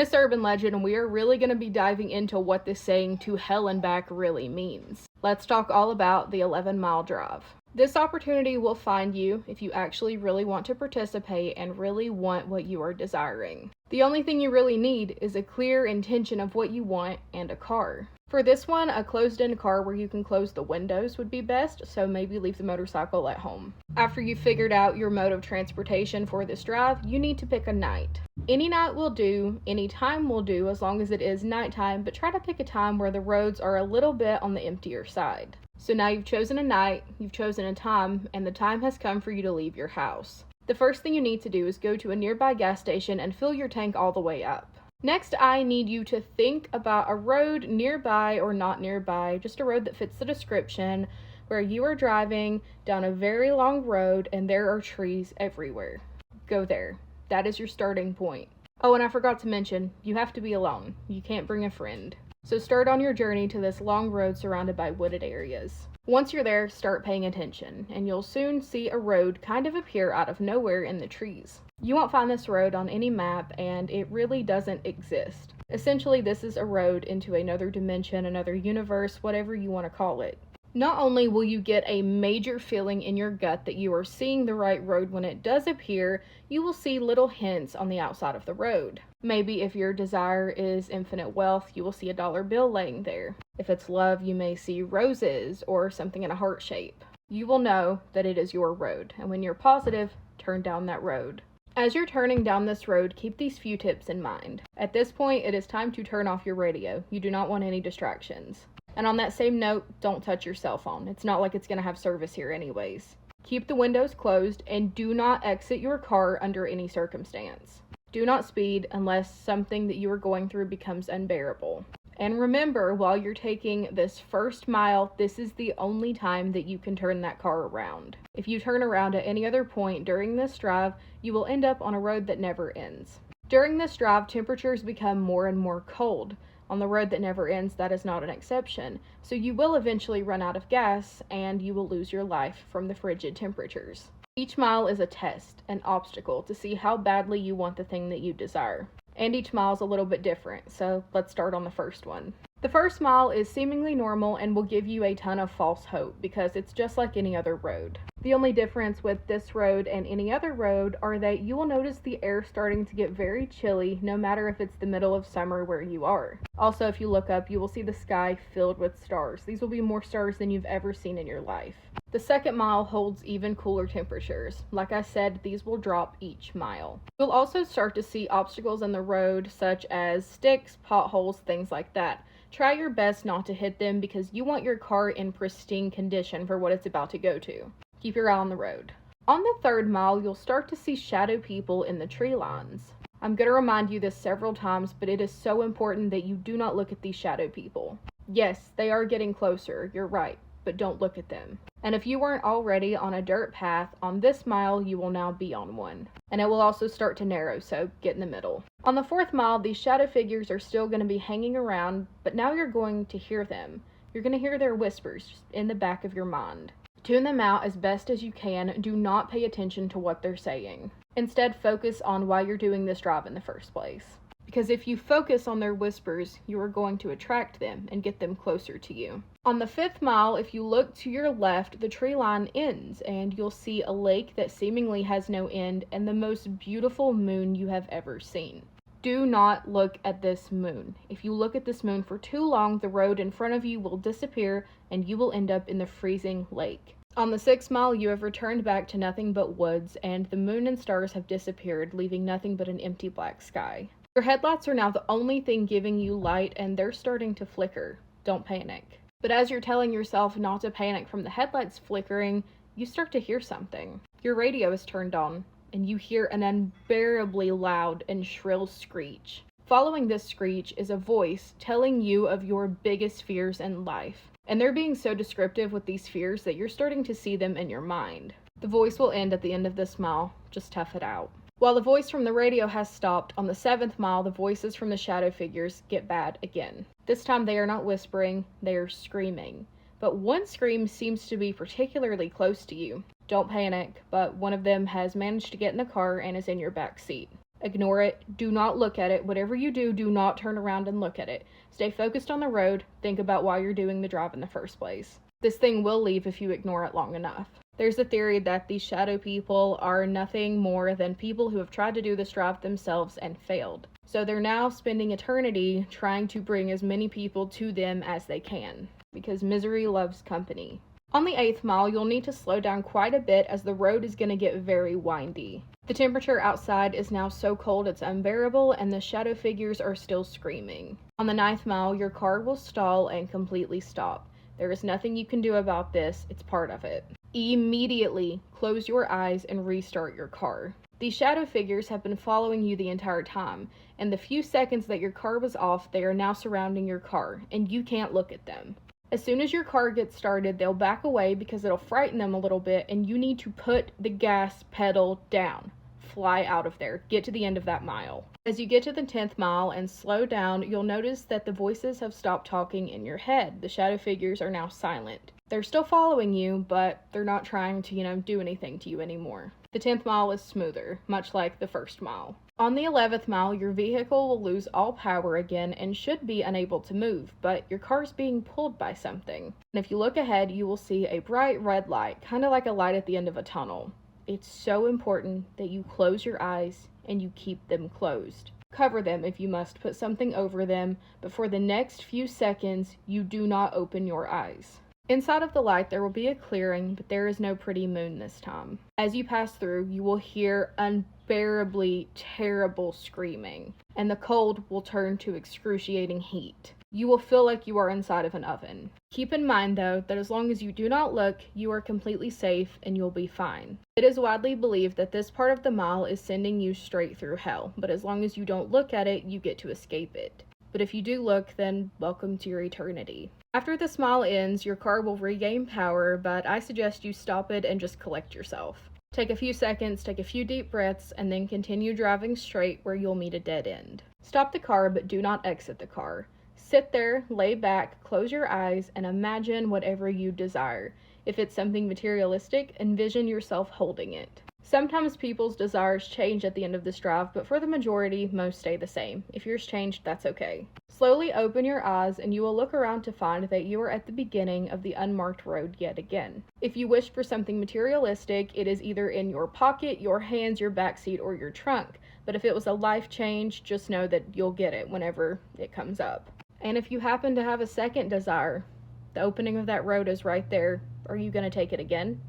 This urban legend, we are really going to be diving into what this saying "to hell and back" really means. Let's talk all about the 11-mile drive. This opportunity will find you if you actually really want to participate and really want what you are desiring. The only thing you really need is a clear intention of what you want and a car. For this one, a closed-in car where you can close the windows would be best, so maybe leave the motorcycle at home. After you've figured out your mode of transportation for this drive, you need to pick a night. Any night will do, any time will do as long as it is nighttime, but try to pick a time where the roads are a little bit on the emptier side. So now you've chosen a night, you've chosen a time, and the time has come for you to leave your house. The first thing you need to do is go to a nearby gas station and fill your tank all the way up. Next, I need you to think about a road nearby or not nearby, just a road that fits the description, where you are driving down a very long road and there are trees everywhere. Go there. That is your starting point. Oh, and I forgot to mention, you have to be alone. You can't bring a friend. So start on your journey to this long road surrounded by wooded areas. Once you're there, start paying attention, and you'll soon see a road kind of appear out of nowhere in the trees. You won't find this road on any map, and it really doesn't exist. Essentially, this is a road into another dimension, another universe, whatever you want to call it. Not only will you get a major feeling in your gut that you are seeing the right road when it does appear, you will see little hints on the outside of the road. Maybe if your desire is infinite wealth, you will see a dollar bill laying there. If it's love, you may see roses or something in a heart shape. You will know that it is your road, and when you're positive, turn down that road. As you're turning down this road, keep these few tips in mind. At this point, it is time to turn off your radio. You do not want any distractions. And on that same note, don't touch your cell phone. It's not like it's going to have service here anyways. Keep the windows closed and do not exit your car under any circumstance. Do not speed unless something that you are going through becomes unbearable. And remember, while you're taking this first mile, this is the only time that you can turn that car around. If you turn around at any other point during this drive, you will end up on a road that never ends. During this drive, temperatures become more and more cold. On the road that never ends, that is not an exception. So you will eventually run out of gas and you will lose your life from the frigid temperatures. Each mile is a test, an obstacle to see how badly you want the thing that you desire. And each mile is a little bit different, so let's start on the first one. The first mile is seemingly normal and will give you a ton of false hope because it's just like any other road. The only difference with this road and any other road are that you will notice the air starting to get very chilly no matter if it's the middle of summer where you are. Also, if you look up, you will see the sky filled with stars. These will be more stars than you've ever seen in your life. The second mile holds even cooler temperatures. Like I said, these will drop each mile. You'll also start to see obstacles in the road such as sticks, potholes, things like that. Try your best not to hit them because you want your car in pristine condition for what it's about to go to. Keep your eye on the road. On the third mile, you'll start to see shadow people in the tree lines. I'm going to remind you this several times, but it is so important that you do not look at these shadow people. Yes, they are getting closer, you're right, but don't look at them. And if you weren't already on a dirt path, on this mile you will now be on one. And it will also start to narrow, so get in the middle. On the fourth mile, these shadow figures are still going to be hanging around, but now you're going to hear them. You're going to hear their whispers just in the back of your mind. Tune them out as best as you can. Do not pay attention to what they're saying. Instead, focus on why you're doing this drive in the first place. Because if you focus on their whispers, you are going to attract them and get them closer to you. On the fifth mile, if you look to your left, the tree line ends and you'll see a lake that seemingly has no end and the most beautiful moon you have ever seen. Do not look at this moon. If you look at this moon for too long, the road in front of you will disappear and you will end up in the freezing lake. On the 6th mile, you have returned back to nothing but woods and the moon and stars have disappeared, leaving nothing but an empty black sky. Your headlights are now the only thing giving you light and they're starting to flicker. Don't panic. But as you're telling yourself not to panic from the headlights flickering, you start to hear something. Your radio is turned on and you hear an unbearably loud and shrill screech. Following this screech is a voice telling you of your biggest fears in life. And they're being so descriptive with these fears that you're starting to see them in your mind. The voice will end at the end of this mile. Just tough it out. While the voice from the radio has stopped, on the 7th mile, the voices from the shadow figures get bad again. This time they are not whispering, they are screaming. But one scream seems to be particularly close to you. Don't panic, but one of them has managed to get in the car and is in your back seat. Ignore it. Do not look at it. Whatever you do, do not turn around and look at it. Stay focused on the road. Think about why you're doing the drive in the first place. This thing will leave if you ignore it long enough. There's a theory that these shadow people are nothing more than people who have tried to do this drive themselves and failed. So they're now spending eternity trying to bring as many people to them as they can, because misery loves company. On the 8th mile, you'll need to slow down quite a bit as the road is going to get very windy. The temperature outside is now so cold it's unbearable, and the shadow figures are still screaming. On the 9th mile, your car will stall and completely stop. There is nothing you can do about this, it's part of it. Immediately close your eyes and restart your car. These shadow figures have been following you the entire time, and the few seconds that your car was off, they are now surrounding your car, and you can't look at them. As soon as your car gets started, they'll back away because it'll frighten them a little bit, and you need to put the gas pedal down. Fly out of there. Get to the end of that mile. As you get to the 10th mile and slow down, you'll notice that the voices have stopped talking in your head. The shadow figures are now silent. They're still following you, but they're not trying to, do anything to you anymore. The 10th mile is smoother, much like the first mile. On the 11th mile, your vehicle will lose all power again and should be unable to move, but your car's being pulled by something. And if you look ahead, you will see a bright red light, kind of like a light at the end of a tunnel. It's so important that you close your eyes and you keep them closed. Cover them if you must, put something over them, but for the next few seconds, you do not open your eyes. Inside of the light, there will be a clearing, but there is no pretty moon this time. As you pass through, you will hear unbearably terrible screaming, and the cold will turn to excruciating heat. You will feel like you are inside of an oven. Keep in mind, though, that as long as you do not look, you are completely safe and you'll be fine. It is widely believed that this part of the mile is sending you straight through hell, but as long as you don't look at it, you get to escape it. But if you do look, then welcome to your eternity. After this mile ends, your car will regain power, but I suggest you stop it and just collect yourself. Take a few seconds, take a few deep breaths, and then continue driving straight where you'll meet a dead end. Stop the car, but do not exit the car. Sit there, lay back, close your eyes, and imagine whatever you desire. If it's something materialistic, envision yourself holding it. Sometimes people's desires change at the end of this drive, but for the majority, most stay the same. If yours changed, that's okay. Slowly open your eyes and you will look around to find that you are at the beginning of the unmarked road yet again. If you wish for something materialistic, it is either in your pocket, your hands, your backseat, or your trunk. But if it was a life change, just know that you'll get it whenever it comes up. And if you happen to have a second desire, the opening of that road is right there. Are you going to take it again?